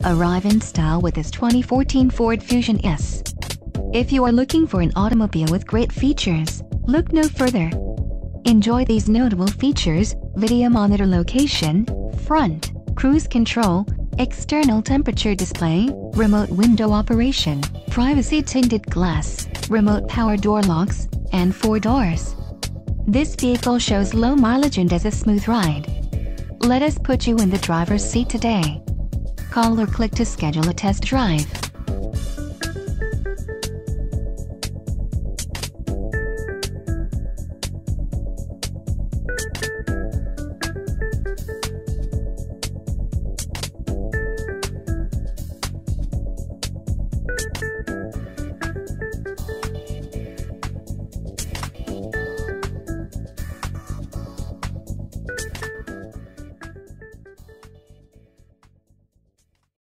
Arrive in style with this 2014 Ford Fusion S. If you are looking for an automobile with great features, look no further. Enjoy these notable features: video monitor location, front, cruise control, external temperature display, remote window operation, privacy tinted glass, remote power door locks, and 4 doors. This vehicle shows low mileage and has a smooth ride. Let us put you in the driver's seat today. Call or click to schedule a test drive.